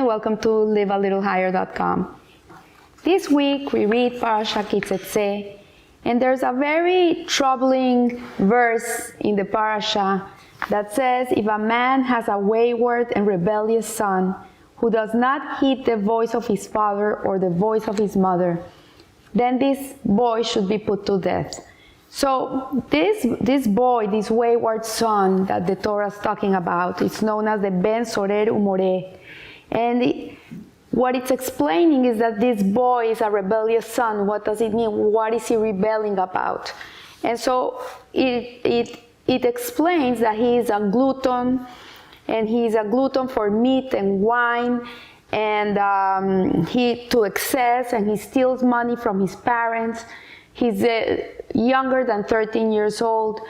and welcome to livealittlehigher.com. This week we read Parashah Ki Teitze, and there's a very troubling verse in the parasha that says, if a man has a wayward and rebellious son who does not heed the voice of his father or the voice of his mother, then this boy should be put to death. So this boy, this wayward son that the Torah is talking about, is known as the Ben Sorer Umoreh. And what it's explaining is that this boy is a rebellious son. What does it mean? What is he rebelling about? And so it explains that he is a glutton, and he is a glutton for meat and wine, and he to excess, and he steals money from his parents. He's younger than 13 years old,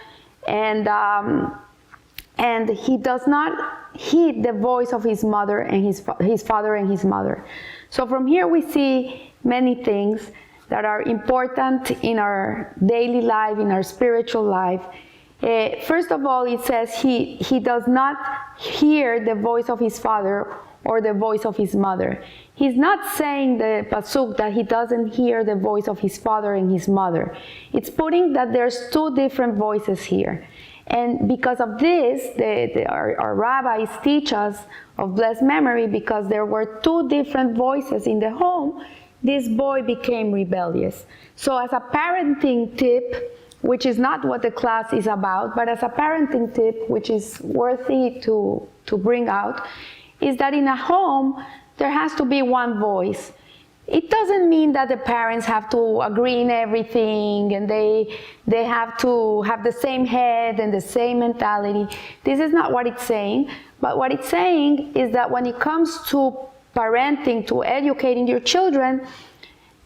and he does not heed the voice of his mother and his father and his mother. So from here we see many things that are important in our daily life, in our spiritual life. First of all, it says he does not hear the voice of his father or the voice of his mother. He's not saying the pasuk that he doesn't hear the voice of his father and his mother. It's putting that there's two different voices here. And because of this, our rabbis teach us of blessed memory, because there were two different voices in the home, this boy became rebellious. So as a parenting tip, which is not what the class is about, but as a parenting tip, which is worthy to bring out, is that in a home, there has to be one voice. It doesn't mean that the parents have to agree in everything and they have to have the same head and the same mentality. This is not what it's saying. But what it's saying is that when it comes to parenting, to educating your children,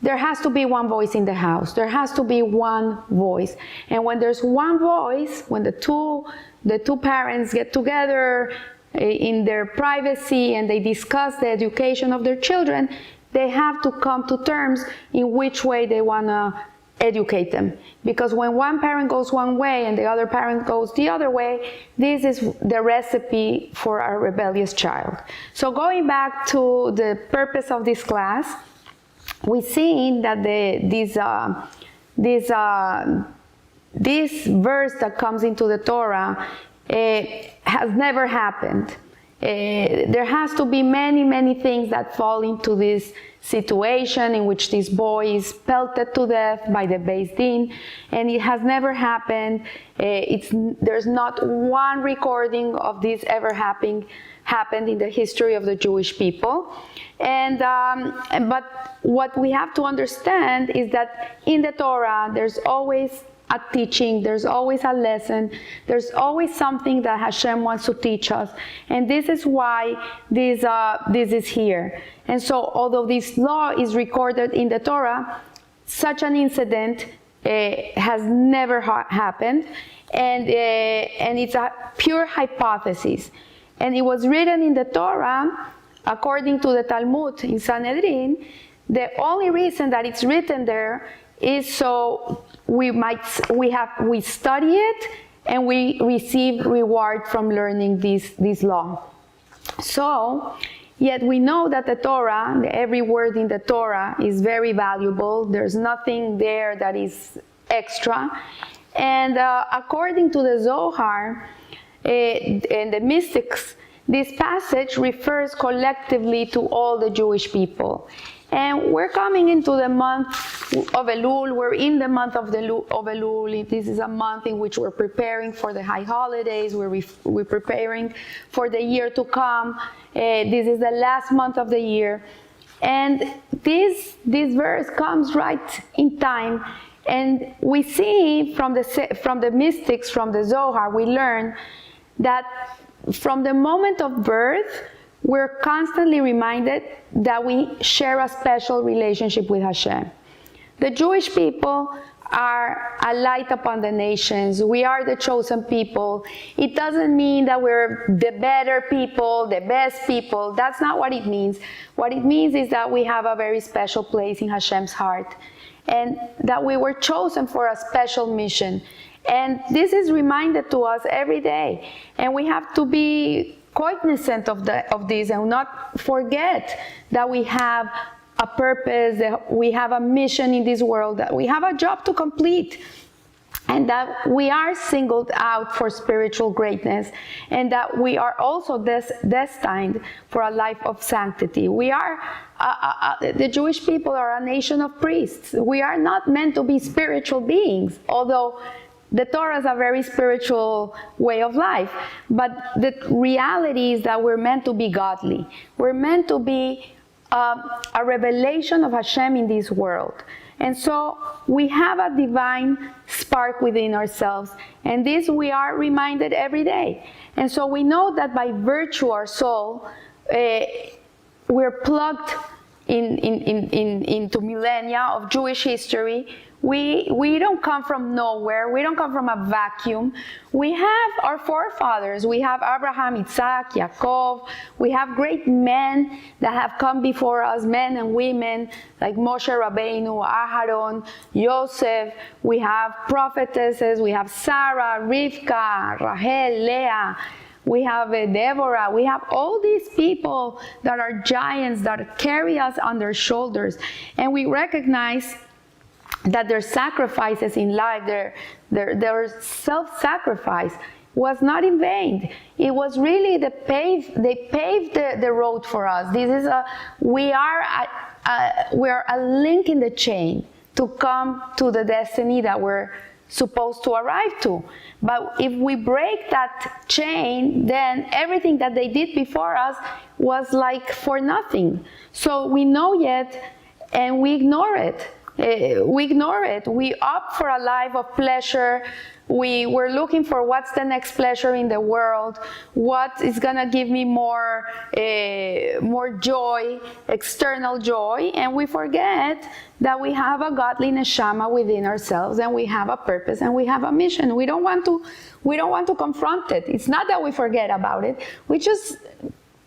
there has to be one voice in the house. There has to be one voice. And when there's one voice, when the two parents get together in their privacy and they discuss the education of their children, they have to come to terms in which way they want to educate them. Because when one parent goes one way and the other parent goes the other way, this is the recipe for a rebellious child. So going back to the purpose of this class, we see that this verse that comes into the Torah has never happened. There has to be many things that fall into this situation in which this boy is pelted to death by the Beis Din, and it has never happened. There's not one recording of this ever happened in the history of the Jewish people. But what we have to understand is that in the Torah, there's always a teaching, there's always a lesson, there's always something that Hashem wants to teach us, and this is why this is here. And so, although this law is recorded in the Torah, such an incident has never happened, and it's a pure hypothesis. And it was written in the Torah, according to the Talmud in Sanhedrin. The only reason that it's written there is so we study it and we receive reward from learning this law. So, yet we know that the Torah, every word in the Torah is very valuable. There's nothing there that is extra. And according to the Zohar and the mystics, this passage refers collectively to all the Jewish people. And we're coming into the month of Elul. We're in the month of Elul. This is a month in which we're preparing for the high holidays. We're preparing for the year to come. This is the last month of the year. And this verse comes right in time. And we see from the mystics, from the Zohar, we learn that from the moment of birth, we're constantly reminded that we share a special relationship with Hashem. The Jewish people are a light upon the nations. We are the chosen people. It doesn't mean that we're the better people, the best people. That's not what it means. What it means is that we have a very special place in Hashem's heart, and that we were chosen for a special mission. And this is reminded to us every day. And we have to be cognizant of this and not forget that we have a purpose, that we have a mission in this world, that we have a job to complete, and that we are singled out for spiritual greatness, and that we are also destined for a life of sanctity. We are, the Jewish people are a nation of priests. We are not meant to be spiritual beings, although the Torah is a very spiritual way of life. But the reality is that we're meant to be godly. We're meant to be a revelation of Hashem in this world. And so we have a divine spark within ourselves, and this we are reminded every day. And so we know that by virtue our soul, we're plugged into millennia of Jewish history. We don't come from nowhere. We don't come from a vacuum. We have our forefathers. We have Abraham, Isaac, Yaakov. We have great men that have come before us, men and women like Moshe Rabbeinu, Aharon, Yosef. We have prophetesses. We have Sarah, Rivka, Rahel, Leah. We have Deborah. We have all these people that are giants that carry us on their shoulders. And we recognize that their sacrifices in life, their self-sacrifice was not in vain. It was really they paved the road for us. We are a link in the chain to come to the destiny that we're supposed to arrive to. But if we break that chain, then everything that they did before us was like for nothing. So we know it and we ignore it. We opt for a life of pleasure. We're looking for what's the next pleasure in the world, what is gonna give me more joy, external joy, and we forget that we have a godly neshama within ourselves, and we have a purpose, and we have a mission. We don't want to confront it. It's not that we forget about it. We just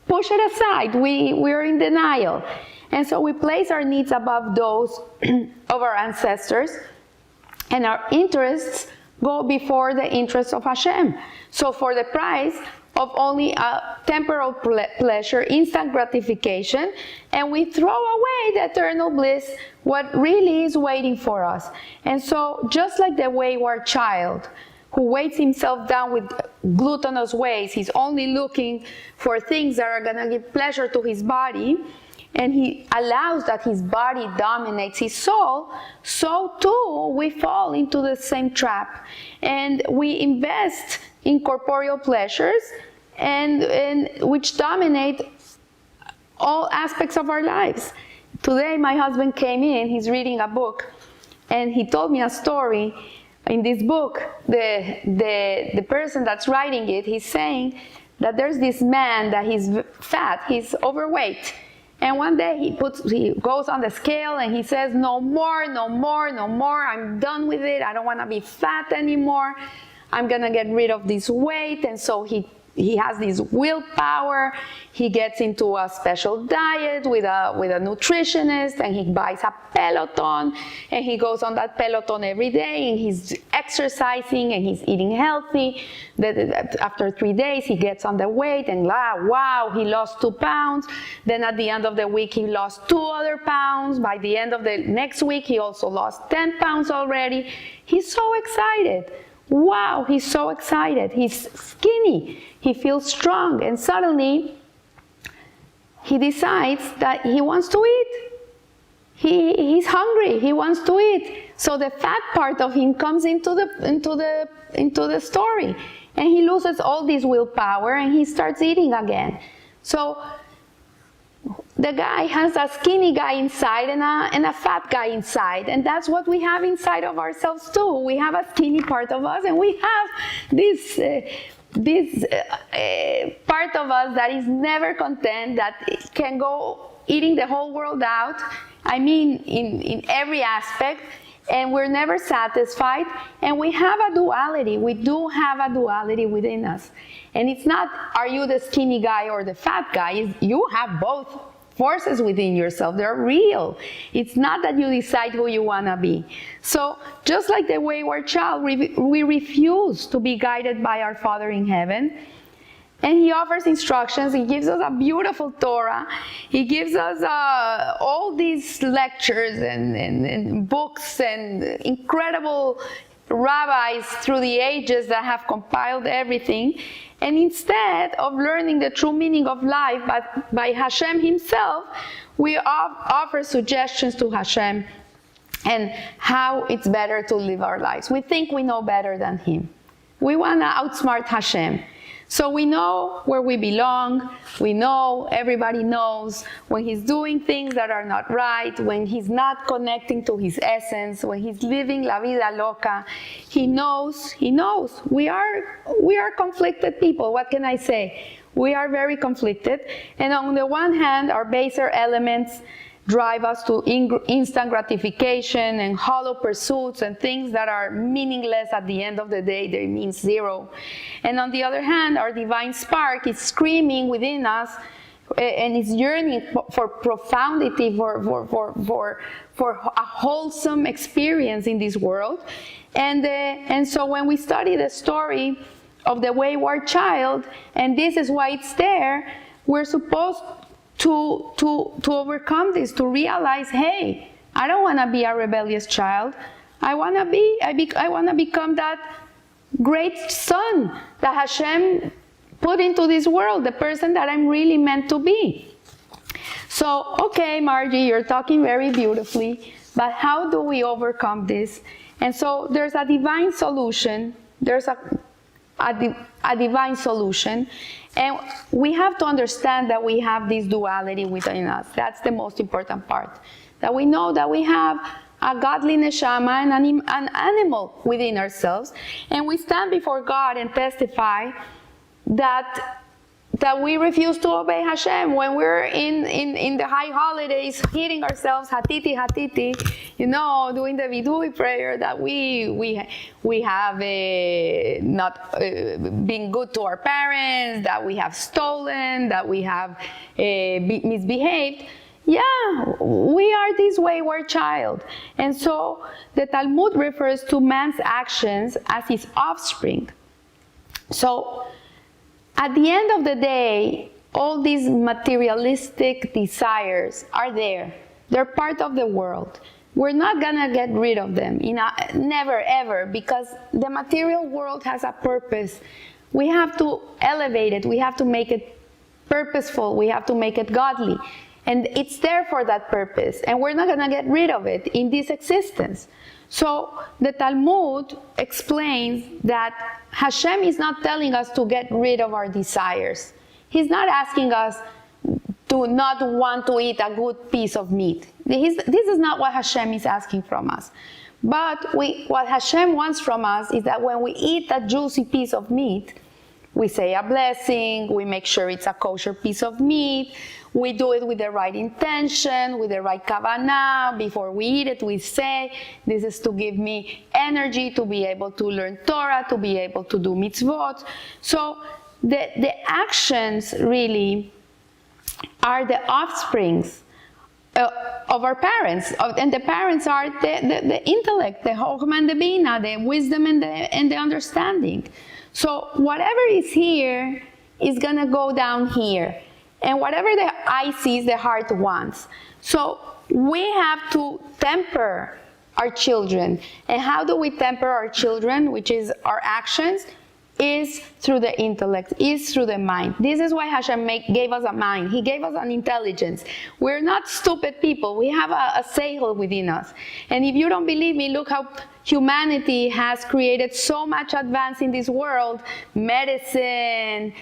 push it aside. We're in denial. And so we place our needs above those of our ancestors, and our interests go before the interests of Hashem. So for the price of only a temporal pleasure, instant gratification, and we throw away the eternal bliss, what really is waiting for us. And so just like the wayward child who weights himself down with gluttonous ways, he's only looking for things that are going to give pleasure to his body, and he allows that his body dominates his soul, so too we fall into the same trap. And we invest in corporeal pleasures, and which dominate all aspects of our lives. Today my husband came in, he's reading a book, and he told me a story. In this book, the person that's writing it, he's saying that there's this man that he's fat, he's overweight. And one day he goes on the scale and he says, no more, no more, no more. I'm done with it. I don't want to be fat anymore. I'm going to get rid of this weight. And so he has this willpower. He gets into a special diet with a nutritionist, and he buys a Peloton, and he goes on that Peloton every day, and he's exercising and he's eating healthy. After 3 days he gets on the weight, and wow, he lost 2 pounds. Then at the end of the week he lost 2 other pounds. By the end of the next week he also lost 10 pounds already. He's so excited. Wow, he's so excited. He's skinny. He feels strong. And suddenly, he decides that he wants to eat. He's hungry. He wants to eat. So the fat part of him comes into the story. And he loses all this willpower, and he starts eating again. So the guy has a skinny guy inside and a fat guy inside, and that's what we have inside of ourselves too. We have a skinny part of us, and we have this part of us that is never content, that can go eating the whole world out. I mean, in every aspect, and we're never satisfied. And we have a duality. We do have a duality within us, and it's not, are you the skinny guy or the fat guy? You have both forces within yourself. They're real. It's not that you decide who you want to be. So just like the wayward child, we refuse to be guided by our Father in heaven, And he offers instructions. He gives us a beautiful Torah. He gives us all these lectures and books and incredible rabbis through the ages that have compiled everything. And instead of learning the true meaning of life by Hashem himself, we offer suggestions to Hashem and how it's better to live our lives. We think we know better than him. We want to outsmart Hashem. So we know where we belong. We know, everybody knows when he's doing things that are not right, when he's not connecting to his essence, when he's living la vida loca. He knows. We are conflicted people. What can I say? We are very conflicted. And on the one hand, our baser elements drive us to instant gratification and hollow pursuits and things that are meaningless at the end of the day. They mean zero. And on the other hand, our divine spark is screaming within us and is yearning for profundity, for a wholesome experience in this world. And so when we study the story of the wayward child, and this is why it's there, we're supposed to overcome this, to realize, hey, I don't want to be a rebellious child. I want to become that great son that Hashem put into this world, the person that I'm really meant to be. So, okay, Margie, you're talking very beautifully, but how do we overcome this? And so there's a divine solution. There's a divine solution. And we have to understand that we have this duality within us. That's the most important part. That we know that we have a godly neshama and an animal within ourselves. And we stand before God and testify that we refuse to obey Hashem when we're in the high holidays, hitting ourselves, hatiti, doing the vidui prayer, that we have not been good to our parents, that we have stolen, that we have misbehaved. Yeah, we are this wayward child. And so the Talmud refers to man's actions as his offspring. So at the end of the day, all these materialistic desires are there. They're part of the world. We're not gonna get rid of them, never ever, because the material world has a purpose. We have to elevate it. We have to make it purposeful. We have to make it godly. And it's there for that purpose. And we're not gonna get rid of it in this existence. So the Talmud explains that Hashem is not telling us to get rid of our desires. He's not asking us to not want to eat a good piece of meat. This is not what Hashem is asking from us. But what Hashem wants from us is that when we eat a juicy piece of meat, we say a blessing, we make sure it's a kosher piece of meat, we do it with the right intention, with the right kavanah. Before we eat it, we say, this is to give me energy to be able to learn Torah, to be able to do mitzvot. So the actions really are the offsprings of our parents. And the parents are the intellect, the chokhmah and the bina, the wisdom and the understanding. So whatever is here is going to go down here. And whatever the eye sees, the heart wants. So we have to temper our children. And how do we temper our children, which is our actions? Is through the intellect, is through the mind. This is why Hashem gave us a mind. He gave us an intelligence. We're not stupid people. We have a seichel within us. And if you don't believe me, look how humanity has created so much advance in this world. Medicine,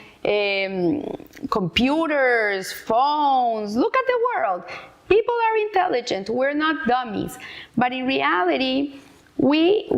computers, phones. Look at the world. People are intelligent. We're not dummies. But in reality, we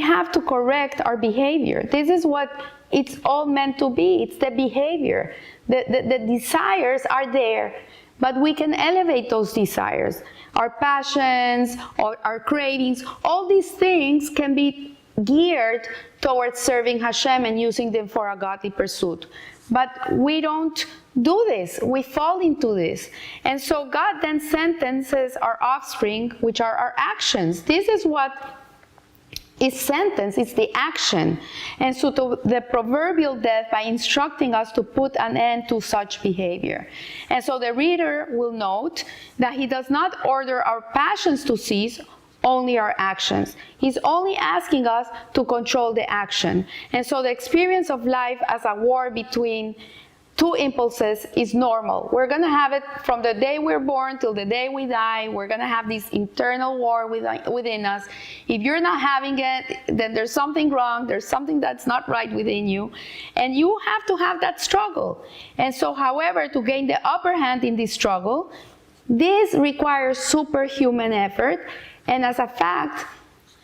have to correct our behavior. This is what it's all meant to be. It's the behavior. The desires are there, but we can elevate those desires. Our passions, our cravings, all these things can be geared towards serving Hashem and using them for a godly pursuit. But we don't do this. We fall into this. And so God then sentences our offspring, which are our actions. This is what is sentence, it's the action. And so the proverbial death by instructing us to put an end to such behavior. And so the reader will note that he does not order our passions to cease, only our actions. He's only asking us to control the action. And so the experience of life as a war between two impulses is normal. We're going to have it from the day we're born till the day we die. We're going to have this internal war within us. If you're not having it, then there's something wrong. There's something that's not right within you. And you have to have that struggle. And so, however, to gain the upper hand in this struggle, this requires superhuman effort. And as a fact,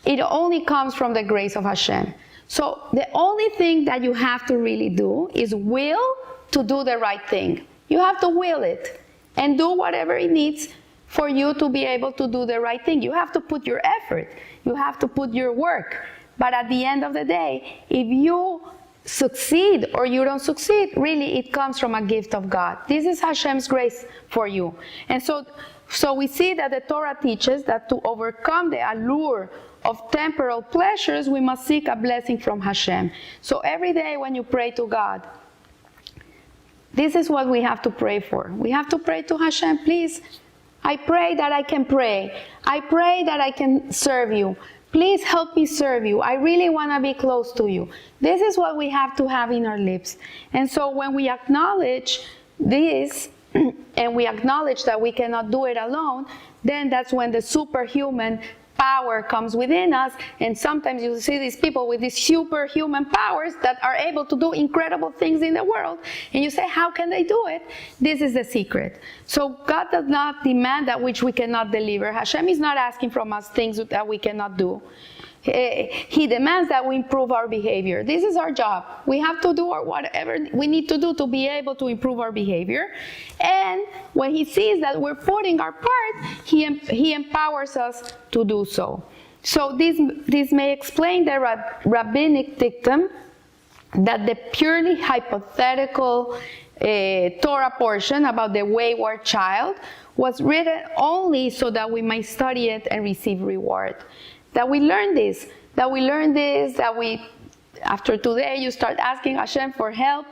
it only comes from the grace of Hashem. So the only thing that you have to really do is will to do the right thing. You have to will it and do whatever it needs for you to be able to do the right thing. You have to put your effort. You have to put your work. But at the end of the day, if you succeed or you don't succeed, really it comes from a gift of God. This is Hashem's grace for you. And so we see that the Torah teaches that to overcome the allure of temporal pleasures, we must seek a blessing from Hashem. So every day when you pray to God, this is what we have to pray for. We have to pray to Hashem, please, I pray that I can pray. I pray that I can serve you. Please help me serve you. I really want to be close to you. This is what we have to have in our lips. And so when we acknowledge this, and we acknowledge that we cannot do it alone, then that's when the superhuman power comes within us. And sometimes you see these people with these superhuman powers that are able to do incredible things in the world. And you say, how can they do it? This is the secret. So God does not demand that which we cannot deliver. Hashem is not asking from us things that we cannot do. He demands that we improve our behavior. This is our job. We have to do whatever we need to do to be able to improve our behavior. And when He sees that we're putting our part, He empowers us to do so. So this may explain the rabbinic dictum that the purely hypothetical Torah portion about the wayward child was written only so that we might study it and receive reward. That we learn this, after today you start asking Hashem for help,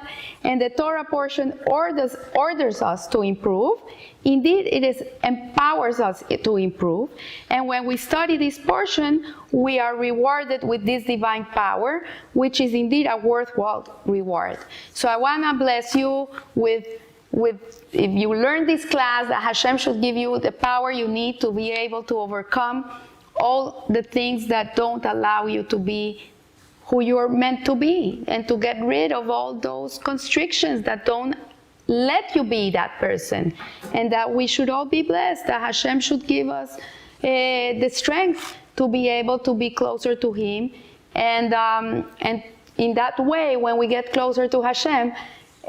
and the Torah portion orders us to improve. Indeed, it empowers us to improve. And when we study this portion, we are rewarded with this divine power, which is indeed a worthwhile reward. So I want to bless you with if you learn this class, that Hashem should give you the power you need to be able to overcome all the things that don't allow you to be who you're meant to be, and to get rid of all those constrictions that don't let you be that person. And that we should all be blessed, that Hashem should give us the strength to be able to be closer to Him. And in that way, when we get closer to Hashem,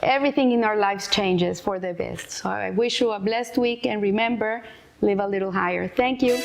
everything in our lives changes for the best. So I wish you a blessed week, and remember, live a little higher. Thank you.